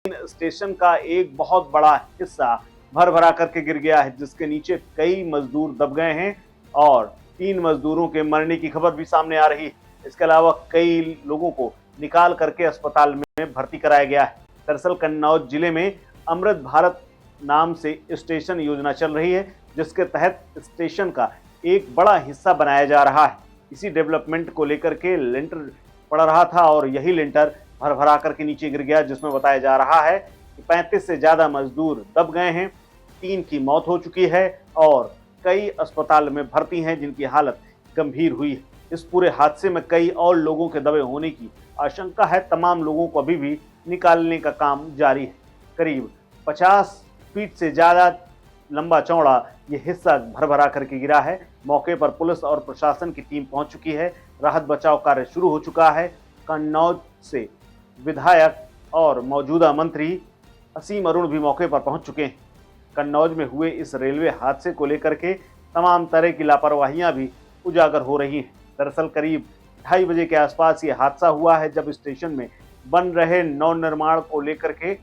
Station का एक बहुत बड़ा हिस्सा भर भरा करके गिर गया है, जिसके नीचे कई मजदूर दब गए हैं और 3 मजदूरों के मरने की खबर भी सामने आ रही है। इसके अलावा कई लोगों को निकाल करके अस्पताल में भर्ती कराया गया है। दरअसल कन्नौज जिले में अमृत भारत नाम से स्टेशन योजना चल रही है, जिसके तहत स्टेशन का एक बड़ा हिस्सा बनाया जा रहा है। इसी डेवलपमेंट को लेकर के लेंटर पड़ रहा था और यही लेंटर भर भरा करके नीचे गिर गया, जिसमें बताया जा रहा है कि 35 से ज्यादा मजदूर दब गए हैं, 3 की मौत हो चुकी है और कई अस्पताल में भर्ती हैं जिनकी हालत गंभीर हुई है। इस पूरे हादसे में कई और लोगों के दबे होने की आशंका है। तमाम लोगों को अभी भी निकालने का काम जारी है। करीब 50 फीट से ज्यादा लंबा चौड़ा ये हिस्सा भर भरा करके गिरा है। मौके पर पुलिस और प्रशासन की टीम पहुंच चुकी है। राहत बचाव कार्य शुरू हो चुका है। कन्नौज से विधायक और मौजूदा मंत्री असीम अरुण भी मौके पर पहुंच चुके हैं। कन्नौज में हुए इस रेलवे हादसे को लेकर के तमाम तरह की लापरवाहियां भी उजागर हो रही हैं। दरअसल करीब 2:30 बजे के आसपास ये हादसा हुआ है, जब स्टेशन में बन रहे नवनिर्माण को लेकर के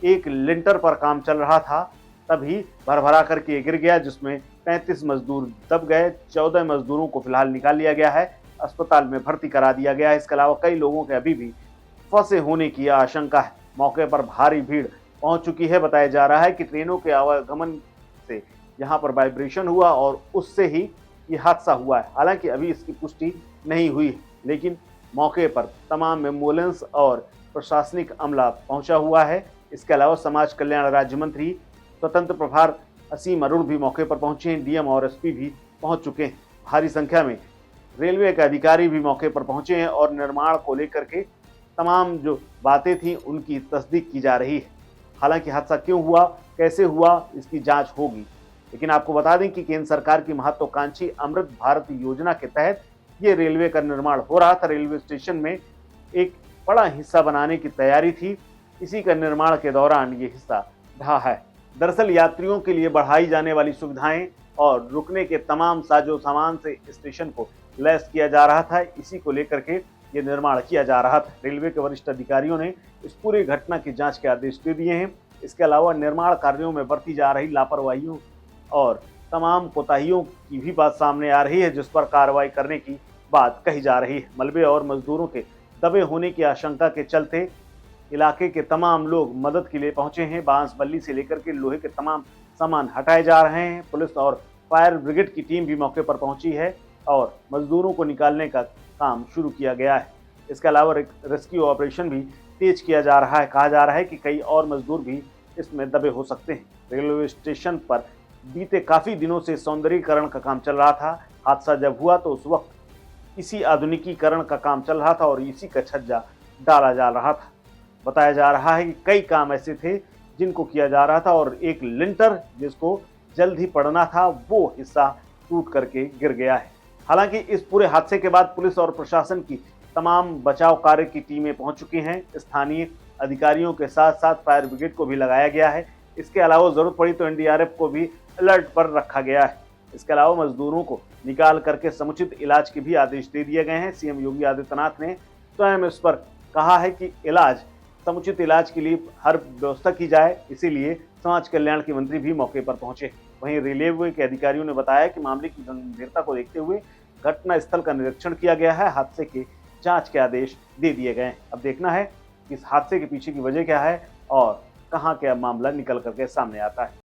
एक लिंटर पर काम चल रहा था, तभी भरभरा करके गिर गया, जिसमें 35 मजदूर दब गए। 14 मजदूरों को फिलहाल निकाल लिया गया है, अस्पताल में भर्ती करा दिया गया है। इसके अलावा कई लोगों के अभी भी फंसे होने की आशंका है। मौके पर भारी भीड़ पहुंच चुकी है। बताया जा रहा है कि ट्रेनों के आवागमन से यहां पर वाइब्रेशन हुआ और उससे ही ये हादसा हुआ है। हालांकि अभी इसकी पुष्टि नहीं हुई है, लेकिन मौके पर तमाम एम्बुलेंस और प्रशासनिक अमला पहुंचा हुआ है। इसके अलावा समाज कल्याण राज्य मंत्री स्वतंत्र प्रभार असीम अरुण भी मौके पर पहुंचे हैं। डीएम और एसपी भी पहुंच चुके हैं। भारी संख्या में रेलवे के अधिकारी भी मौके पर पहुंचे हैं और निर्माण को लेकर के तमाम जो बातें थी उनकी तस्दीक की जा रही है। हालांकि हादसा क्यों हुआ, कैसे हुआ, इसकी जांच होगी। लेकिन आपको बता दें कि केंद्र सरकार की महत्वाकांक्षी अमृत भारत योजना के तहत ये रेलवे का निर्माण हो रहा था। रेलवे स्टेशन में एक बड़ा हिस्सा बनाने की तैयारी थी। इसी का निर्माण के दौरान ये हिस्सा ढहा है। दरअसल यात्रियों के लिए बढ़ाई जाने वाली सुविधाएं और रुकने के तमाम साजो सामान से स्टेशन को लैस किया जा रहा था। इसी को लेकर के ये निर्माण किया जा रहा था। रेलवे के वरिष्ठ अधिकारियों ने इस पूरी घटना की जांच के आदेश दे दिए हैं। इसके अलावा निर्माण कार्यों में बरती जा रही लापरवाहियों और तमाम कोताहियों की भी बात सामने आ रही है, जिस पर कार्रवाई करने की बात कही जा रही है। मलबे और मजदूरों के दबे होने की आशंका के चलते इलाके के तमाम लोग मदद के लिए पहुंचे हैं। बांस बल्ली से लेकर के लोहे के तमाम सामान हटाए जा रहे हैं। पुलिस और फायर ब्रिगेड की टीम भी मौके पर पहुंची है और मजदूरों को निकालने का काम शुरू किया गया है। इसके अलावा रेस्क्यू ऑपरेशन भी तेज किया जा रहा है। कहा जा रहा है कि कई और मजदूर भी इसमें दबे हो सकते हैं। रेलवे स्टेशन पर बीते काफ़ी दिनों से सौंदर्यीकरण का काम चल रहा था। हादसा जब हुआ तो उस वक्त इसी आधुनिकीकरण का काम चल रहा था और इसी का छज्जा डाला जा रहा था। बताया जा रहा है कि कई काम ऐसे थे जिनको किया जा रहा था और एक लिंटर जिसको जल्द ही पड़ना था, वो हिस्सा टूट करके गिर गया है। हालांकि इस पूरे हादसे के बाद पुलिस और प्रशासन की तमाम बचाव कार्य की टीमें पहुंच चुकी हैं। स्थानीय अधिकारियों के साथ साथ फायर ब्रिगेड को भी लगाया गया है। इसके अलावा जरूरत पड़ी तो एनडीआरएफ को भी अलर्ट पर रखा गया है। इसके अलावा मजदूरों को निकाल करके समुचित इलाज के भी आदेश दे दिए गए हैं। सीएम योगी आदित्यनाथ ने स्वयं इस पर कहा है कि समुचित इलाज के लिए हर व्यवस्था की जाए। इसीलिए समाज कल्याण के मंत्री भी मौके पर पहुंचे। वहीं रेलवे के अधिकारियों ने बताया कि मामले की गंभीरता को देखते हुए घटना स्थल का निरीक्षण किया गया है। हादसे के जांच के आदेश दे दिए गए हैं। अब देखना है कि इस हादसे के पीछे की वजह क्या है और कहां क्या मामला निकल करके सामने आता है।